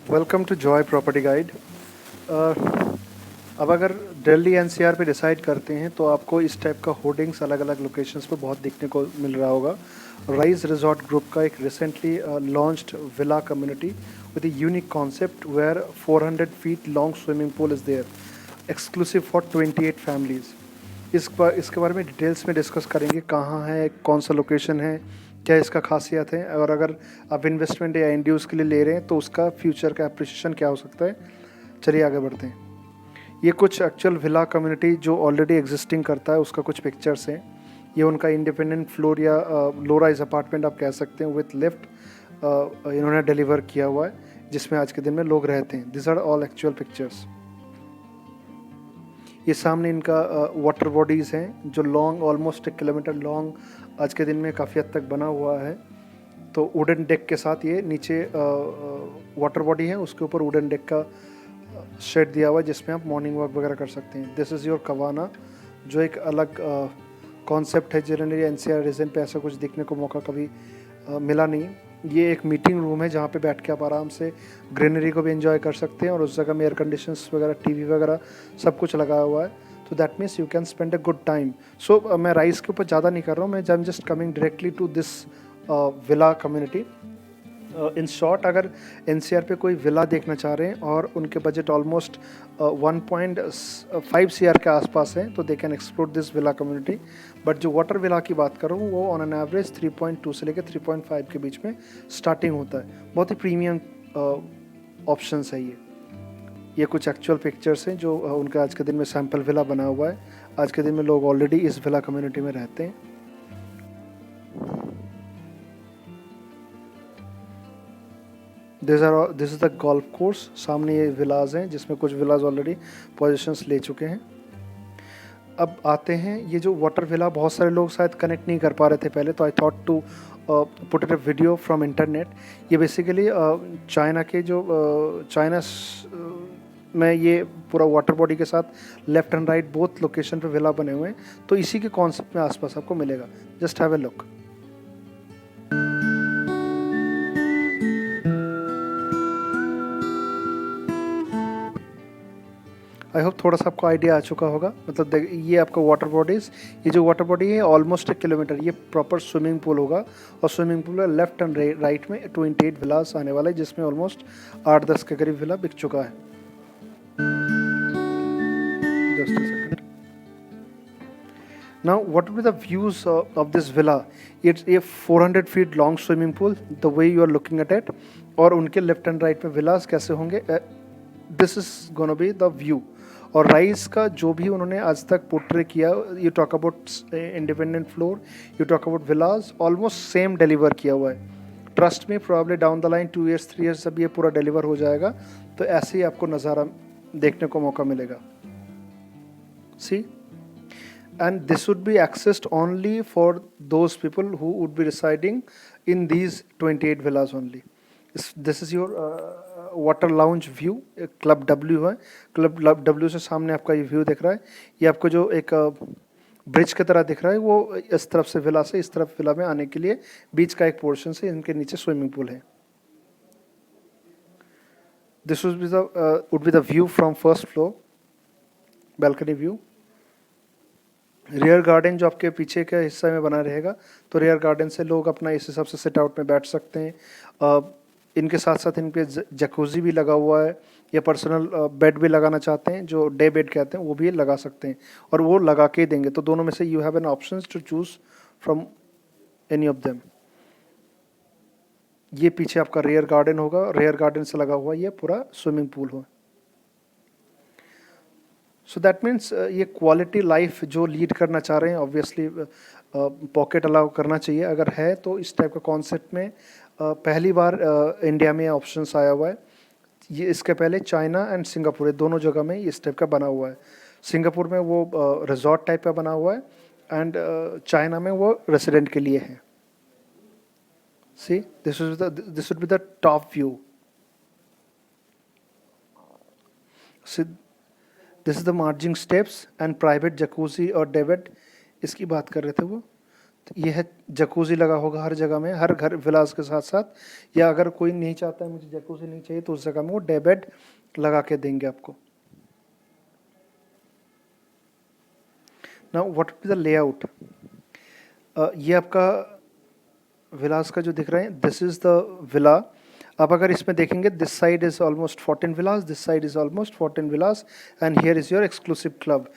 Welcome to Joy property guide. अब अगर Delhi NCR पे डिसाइड करते हैं तो आपको इस टाइप का होर्डिंग्स अलग अलग लोकेशंस पे बहुत देखने को मिल रहा होगा। राइज रिजॉर्ट ग्रुप का एक recently launched villa community with a unique concept where 400 feet long swimming pool is there exclusive for 28 families. इसके बारे में डिटेल्स में डिस्कस करेंगे, कहाँ है, कौन सा लोकेशन है, क्या इसका खासियत है, और अगर आप इन्वेस्टमेंट या इंड्यूस के लिए ले रहे हैं तो उसका फ्यूचर का अप्रिसिएशन क्या हो सकता है। चलिए आगे बढ़ते हैं। ये कुछ एक्चुअल विला कम्युनिटी जो ऑलरेडी एग्जिस्टिंग करता है उसका कुछ पिक्चर्स हैं। ये उनका इंडिपेंडेंट फ्लोर या लो राइज अपार्टमेंट आप कह सकते हैं विथ लिफ्ट इन्होंने डिलीवर किया हुआ है, जिसमें आज के दिन में लोग रहते हैं। This are all actual pictures. ये सामने इनका वाटर बॉडीज़ हैं जो लॉन्ग ऑलमोस्ट 1 किलोमीटर लॉन्ग आज के दिन में काफ़ी हद तक बना हुआ है। तो वुडन डेक के साथ ये नीचे वाटर बॉडी है, उसके ऊपर वुडन डेक का शेड दिया हुआ है जिसमें आप मॉर्निंग वॉक वगैरह कर सकते हैं। दिस इज़ योर कवाना, जो एक अलग कॉन्सेप्ट है। जनरली एनसीआर रीजन पे ऐसा कुछ देखने को मौका कभी मिला नहीं। ये एक मीटिंग रूम है जहाँ पे बैठ के आप आराम से ग्रीनरी को भी एंजॉय कर सकते हैं, और उस जगह में एयर कंडीशंस वगैरह, टीवी वगैरह सब कुछ लगा हुआ है। तो that means you can spend a good time. So मैं राइस के ऊपर ज़्यादा नहीं कर रहा हूँ, मैं just coming directly to this villa community. In short, अगर एनसीआर पे कोई विला देखना चाह रहे हैं और उनके बजट ऑलमोस्ट 1.5 CR के आसपास है तो they can explore this villa community. But जो वाटर विला की बात कर रहा हूँ वो ऑन एन एवरेज 3.2 से लेकर 3.5 के बीच में स्टार्टिंग होता है। बहुत ही प्रीमियम ऑप्शंस है ये कुछ एक्चुअल पिक्चर्स हैं जो उनका आज के दिन में सैम्पल विला बना हुआ है। आज के दिन में लोग ऑलरेडी इस विला कम्युनिटी में रहते हैं। This is the golf course. सामने ये विलाज हैं जिसमें कुछ विलाज ऑलरेडी पोजीशंस ले चुके हैं। अब आते हैं ये जो वाटर विला, बहुत सारे लोग शायद कनेक्ट नहीं कर पा रहे थे पहले, तो I thought to put it a video from internet. ये बेसिकली चाइना के जो चाइना में ये पूरा वाटर बॉडी के साथ left and right both location पे विला बने हुए हैं, तो इसी के कॉन्सेप्ट में आसपास आपको मिलेगा। Just have a look. I hope थोड़ा सा आपको आइडिया आ चुका होगा। मतलब ये आपका वाटर बॉडीज़, ये जो वाटर बॉडी है ऑलमोस्ट 1 किलोमीटर, ये प्रॉपर स्विमिंग पूल होगा, और स्विमिंग पूल में लेफ्ट एंड राइट में 28 विलास आने वाले हैं, जिसमें ऑलमोस्ट 8-10 के करीब विला बिक चुका है। Just a second. Now, what would be the views of this villa? It's a 400 feet long swimming pool, the way you are looking at it, और उनके लेफ्ट एंड राइट में विलास कैसे होंगे, this is gonna be the view. और rice का जो भी उन्होंने आज तक पोर्ट्रे किया, you talk about independent floor, you talk about Vilas, almost same deliver किया हुआ है। ट्रस्ट में probably down the line 2 years 3 years जब ये पूरा डिलीवर हो जाएगा तो ऐसे ही आपको नज़ारा देखने को मौका मिलेगा। सी, and this would be accessed only for those people who would be residing in these 28 villas only. This is your water lounge view, club W है। क्लब W से सामने आपका ये व्यू दिख रहा है। ये आपको जो एक ब्रिज की तरह दिख रहा है वो इस तरफ से विला से इस तरफ विला में आने के लिए बीच का एक पोर्शन से इनके नीचे स्विमिंग पूल है। This would be the view from first floor, balcony view। Rear garden जो आपके पीछे के हिस्से में बना रहेगा, तो रियर गार्डन से लोग अपना इस हिसाब से सिट आउट में बैठ सकते हैं। इनके साथ साथ इन पे जकूजी भी लगा हुआ है, या पर्सनल बेड भी लगाना चाहते हैं जो डे बेड कहते हैं वो भी लगा सकते हैं, और वो लगा के देंगे। तो दोनों में से you have an option to choose from any of them. ये पीछे आपका रियर गार्डन होगा, रियर गार्डन से लगा हुआ ये पूरा स्विमिंग पूल हो। सो दैट मीन्स ये क्वालिटी लाइफ जो लीड करना चाह रहे हैं, ऑब्वियसली पॉकेट अलाउ करना चाहिए। अगर है तो इस टाइप का कॉन्सेप्ट में पहली बार इंडिया में ऑप्शंस आया हुआ है। ये इसके पहले चाइना एंड सिंगापुर दोनों जगह में इस टाइप का बना हुआ है। सिंगापुर में वो रिजॉर्ट टाइप का बना हुआ है, एंड चाइना में वो रेसिडेंट के लिए है। See, this would be the top view. This is the merging steps and private jacuzzi और डेविड, इसकी बात कर रहे थे वो। ये है जकूजी लगा होगा हर जगह में, हर घर विलास के साथ साथ, या अगर कोई नहीं चाहता है मुझे जकूजी नहीं चाहिए तो उस जगह में वो डे बेड लगा के देंगे आपको। Now what is the layout, ये आपका विलास का जो दिख रहा है, दिस इज द विला। आप अगर इसमें देखेंगे, this side is almost 14 Vilas, this side is almost 14 Vilas, and here is your exclusive club.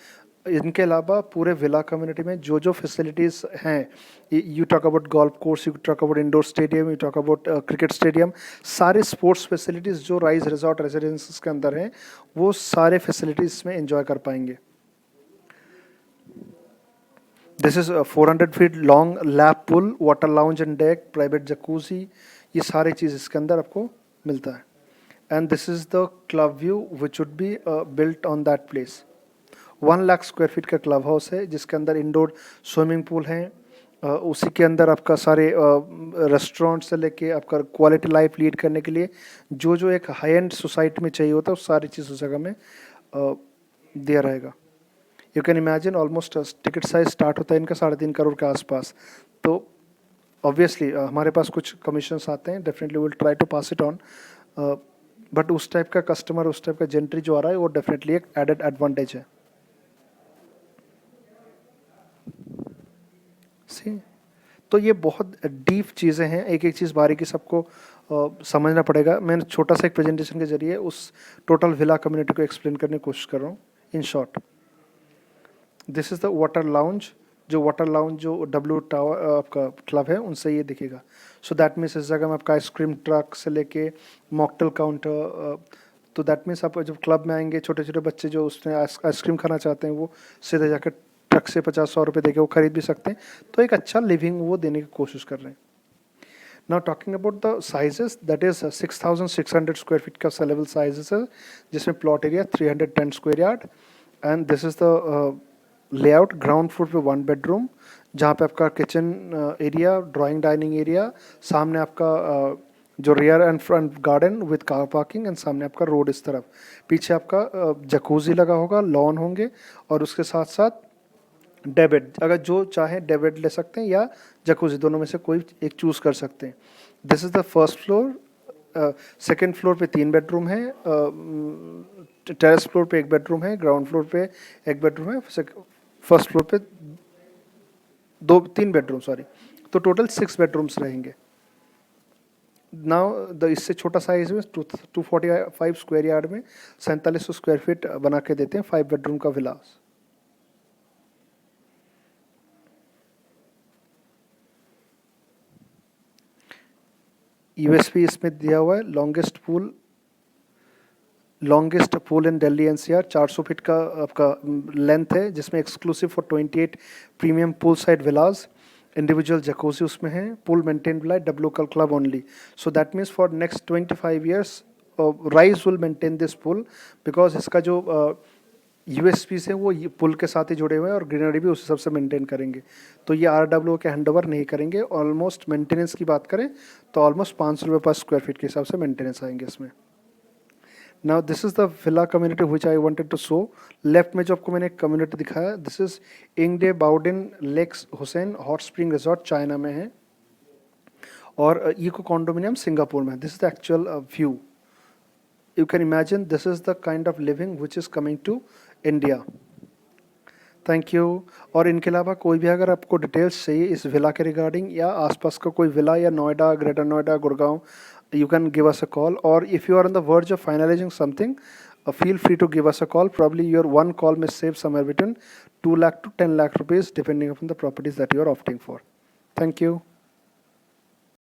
इनके अलावा पूरे विला कम्युनिटी में जो जो फैसिलिटीज़ हैं, you talk about golf course, you talk about indoor stadium, you talk about cricket stadium, सारे sports facilities जो rise resort residences के अंदर हैं, वो सारे फैसिलिटीज़ में एंजॉय कर पाएंगे। This is 400 feet long lap pool, water lounge and deck, private jacuzzi, ये सारी चीज़ इसके अंदर आपको मिलता है। And this is the club view which would be built on that place. 1 lakh square feet का क्लब हाउस है जिसके अंदर इंडोर स्विमिंग पूल है, उसी के अंदर आपका सारे रेस्टोरेंट से लेके आपका क्वालिटी लाइफ लीड करने के लिए जो जो एक हाई एंड सोसाइटी में चाहिए होता है, उस सारी चीज़ उस जगह में दिया रहेगा। You can imagine almost ticket size start होता है इनका 3.5 करोड़ के आसपास। तो ऑब्वियसली हमारे पास कुछ कमीशंस आते हैं, definitely will try to pass it on, but उस टाइप का कस्टमर, उस टाइप का जेंट्री जो आ रहा है, वो डेफिनेटली एक एडेड एडवांटेज है। सी, तो ये बहुत डीप चीज़ें हैं, एक एक चीज़ बारीकी सबको समझना पड़ेगा। मैं छोटा सा एक प्रेजेंटेशन के जरिए उस टोटल विला कम्युनिटी को एक्सप्लेन करने की कोशिश कर रहा हूँ। In short, this is the water lounge, जो वाटर लाउंज जो डब्ल्यू टावर आपका क्लब है उनसे ये दिखेगा। सो दैट मीन्स इस जगह में आपका आइसक्रीम ट्रक से लेके मॉकटेल काउंटर, तो दैट मीन्स आप जब क्लब में आएंगे, छोटे छोटे बच्चे जो उसमें आइसक्रीम खाना चाहते हैं वो सीधे जाकर ट्रक से 50-100 रुपये देके वो खरीद भी सकते हैं। तो एक अच्छा लिविंग वो देने की कोशिश कर रहे हैं। Now talking about the sizes, that is 6600 square feet का सेलेबल साइजेस है, जिसमें plot area 310 square yard, and this is the layout. Ground floor पे 1 बेडरूम, जहाँ पे आपका kitchen area, drawing dining area, सामने आपका जो rear and front garden with car parking, and सामने आपका रोड इस तरफ, पीछे आपका जकूजी लगा होगा, लॉन होंगे, और उसके साथ साथ डेबिट, अगर जो चाहे डेबिट ले सकते हैं या जकूजी, दोनों में से कोई एक चूज़ कर सकते हैं। This is the first floor. Second floor पे 3 बेडरूम है, टेरेस फ्लोर पे 1 बेडरूम है, ग्राउंड फ्लोर पे 1 बेडरूम है, फर्स्ट फ्लोर पे 3 बेडरूम, सॉरी, तो टोटल 6 बेडरूम्स रहेंगे। नाउ इससे छोटा साइज में 245 स्क्वायर यार्ड में 4700 स्क्वायर फीट बना के देते हैं 5 बेडरूम का विलास। यूएसपी इसमें दिया हुआ है, longest pool in Delhi NCR, 400 feet का आपका लेंथ है, जिसमें exclusive for 28 premium pool side villas, individual jacuzzi उसमें है, pool maintain by W club only. So that means for next 25 years rise will maintain this pool, because इसका जो USP से वो पुल के साथ ही जुड़े हुए हैं और ग्रीनरी भी उस हिसाब से मेंटेन करेंगे। तो ये आरडब्ल्यू के हैंड ओवर नहीं करेंगे। ऑलमोस्ट मेंटेनेंस की बात करें तो ऑलमोस्ट 500 रुपये पर स्क्वायर फीट के हिसाब से मेंटेनेंस आएंगे इसमें। Now this is the villa community which I wanted to show. Left में जो आपको मैंने एक कम्युनिटी दिखाया, दिस इज इंगडे बाउडिन लेक्स हुसैन हॉट स्प्रिंग रिजॉर्ट, चाइना में है, और इको कॉन्डोमिनियम सिंगापुर में है। This is the actual view. You can imagine this is the kind of living which is coming to India. Thank you. और इनके अलावा कोई भी अगर आपको डिटेल्स चाहिए इस विला के रिगार्डिंग, या आसपास का कोई विला, या Noida, greater Noida, Gurgaon, you can give us a call, or if you are on the verge of finalizing something, feel free to give us a call. Probably your one call may save somewhere between 2 lakh to 10 lakh rupees depending upon the properties that you are opting for. Thank you.